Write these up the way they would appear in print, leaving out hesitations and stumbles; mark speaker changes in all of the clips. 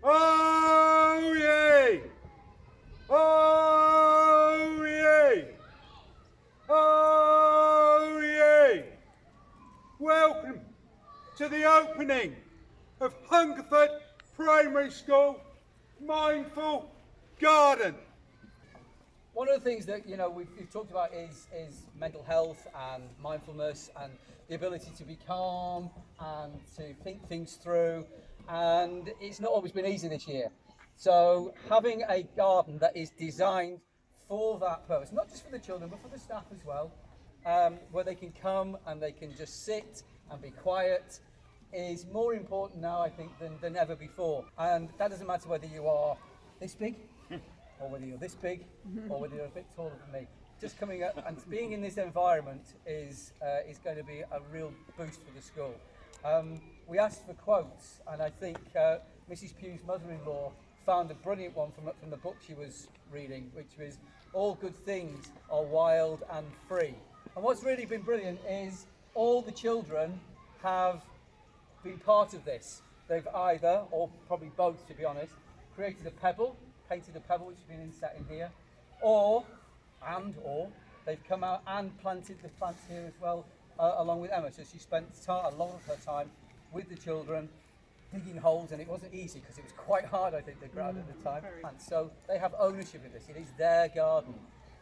Speaker 1: Oh yay! Oh yay! Oh yay! Welcome to the opening of Hungerford Primary School Mindful Garden.
Speaker 2: One of the things that we've talked about is mental health and mindfulness and the ability to be calm and to think things through, and it's not always been easy this year. So having a garden that is designed for that purpose, not just for the children but for the staff as well, where they can come and they can just sit and be quiet, is more important now, I think, than ever before. And that doesn't matter whether you are this big or whether you're this big, or whether you're a bit taller than me. Just coming up and being in this environment is going to be a real boost for the school. We asked for quotes, and I think Mrs. Pugh's mother-in-law found a brilliant one from the book she was reading, which was, "All good things are wild and free." And what's really been brilliant is all the children have been part of this. They've either, or probably both to be honest, created a pebble, painted a pebble which has been inset in here, or they've come out and planted the plants here as well, along with Emma. So she spent a lot of her time with the children digging holes, and it wasn't easy because it was quite hard, I think, to ground at the time. And so they have ownership of this. It is their garden.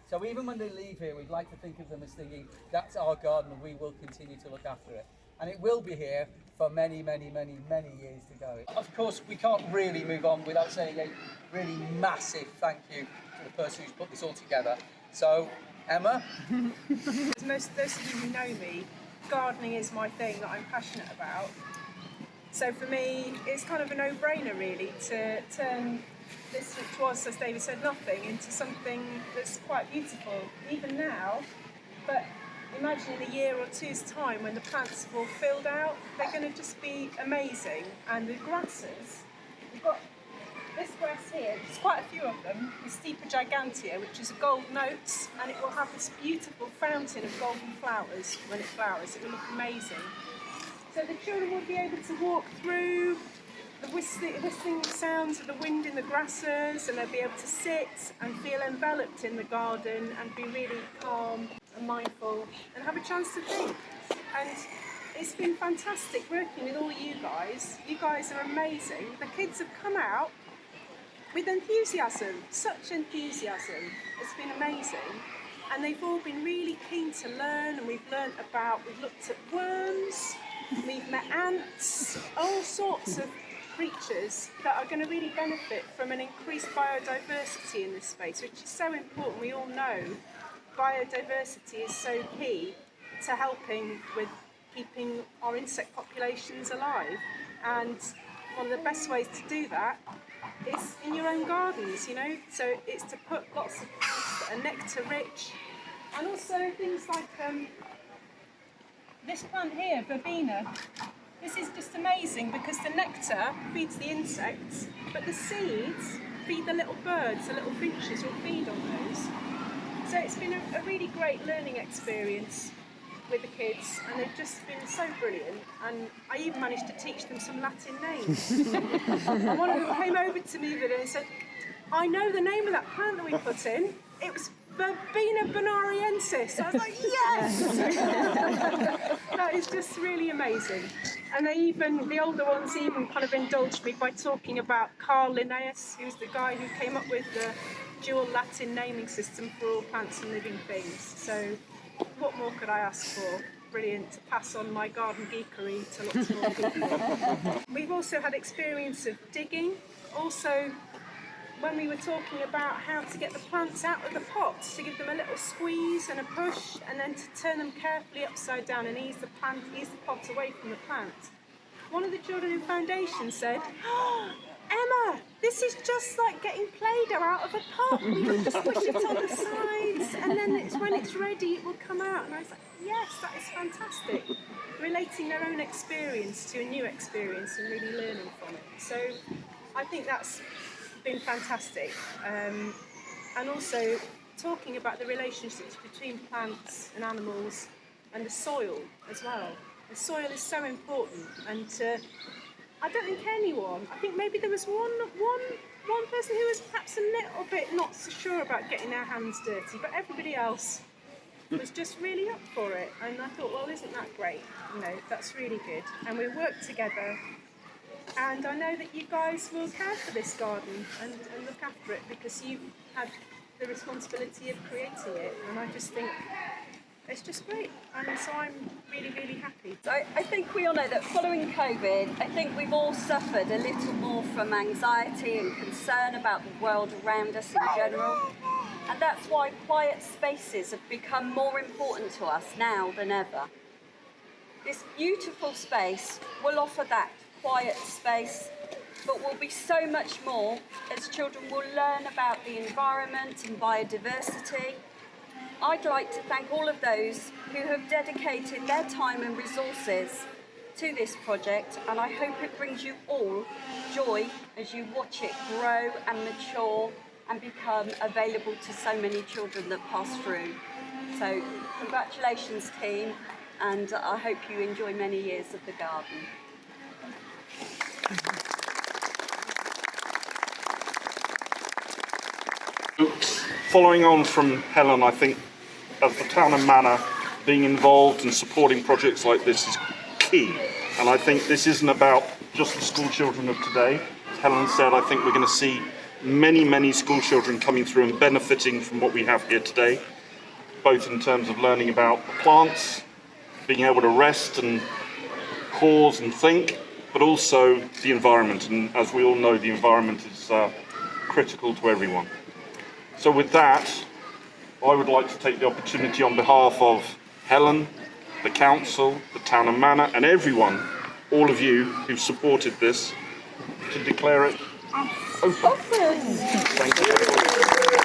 Speaker 2: So even when they leave here, we'd like to think of them as thinking, that's our garden and we will continue to look after it. And it will be here for many, many, many, many years to go. Of course, we can't really move on without saying a really massive thank you to the person who's put this all together. So, Emma?
Speaker 3: Most those of you who know me, gardening is my thing that I'm passionate about. So for me, it's kind of a no-brainer really to turn this, which was, as David said, nothing, into something that's quite beautiful, even now. But imagine in a year or two's time when the plants have all filled out, they're going to just be amazing. And the grasses, we've got this grass here, there's quite a few of them, is Steepa gigantea, which is a gold notes, and it will have this beautiful fountain of golden flowers when it flowers. It will look amazing. So the children will be able to walk through the whistling sounds of the wind in the grasses, and they'll be able to sit and feel enveloped in the garden and be really calm and mindful and have a chance to think. And it's been fantastic working with all you guys. You guys are amazing. The kids have come out with enthusiasm, such enthusiasm. It's been amazing. And they've all been really keen to learn, and we've looked at worms, we've met ants, all sorts of creatures that are going to really benefit from an increased biodiversity in this space, which is so important. We all know biodiversity is so key to helping with keeping our insect populations alive, and one of the best ways to do that is in your own gardens, so it's to put lots of plants that are nectar rich, and also things like this plant here, verbena. This is just amazing because the nectar feeds the insects, but the seeds feed the little birds, the little finches will feed on those. So it's been a really great learning experience with the kids, and they've just been so brilliant, and I even managed to teach them some Latin names. And one of them came over to me and said, "I know the name of that plant that we put in. It was Verbena bonariensis." I was like, yes! That is just really amazing. And the older ones even kind of indulged me by talking about Carl Linnaeus, who's the guy who came up with the dual Latin naming system for all plants and living things. So what more could I ask for? Brilliant to pass on my garden geekery to lots more people. We've also had experience of digging. Also, when we were talking about how to get the plants out of the pots, to give them a little squeeze and a push, and then to turn them carefully upside down and ease the pot away from the plant. One of the children in foundation said, "Oh, Emma, this is just like getting Play-Doh out of a pot. We can just push it on the sides, and then when it's ready, it will come out." And I was like, yes, that is fantastic. Relating their own experience to a new experience and really learning from it. So I think that's been fantastic. And also talking about the relationships between plants and animals and the soil as well. The soil is so important, and to I don't think anyone. I think maybe there was one person who was perhaps a little bit not so sure about getting their hands dirty, but everybody else was just really up for it. And I thought, well, isn't that great? You know, that's really good. And we worked together. And I know that you guys will care for this garden and look after it because you've had the responsibility of creating it. And I just think it's just great. And so I'm really, really happy.
Speaker 4: So I think we all know that following COVID, I think we've all suffered a little more from anxiety and concern about the world around us in general. And that's why quiet spaces have become more important to us now than ever. This beautiful space will offer that quiet space, but will be so much more as children will learn about the environment and biodiversity. I'd like to thank all of those who have dedicated their time and resources to this project, and I hope it brings you all joy as you watch it grow and mature and become available to so many children that pass through. So congratulations team, and I hope you enjoy many years of the garden.
Speaker 5: Following on from Helen, I think as the town and manor, being involved and supporting projects like this is key. And I think this isn't about just the school children of today. As Helen said, I think we're going to see many, many school children coming through and benefiting from what we have here today, both in terms of learning about the plants, being able to rest and pause and think, but also the environment. And as we all know, the environment is critical to everyone. So with that, I would like to take the opportunity on behalf of Helen, the council, the town and manor, and everyone, all of you who've supported this, to declare it open. Thank you.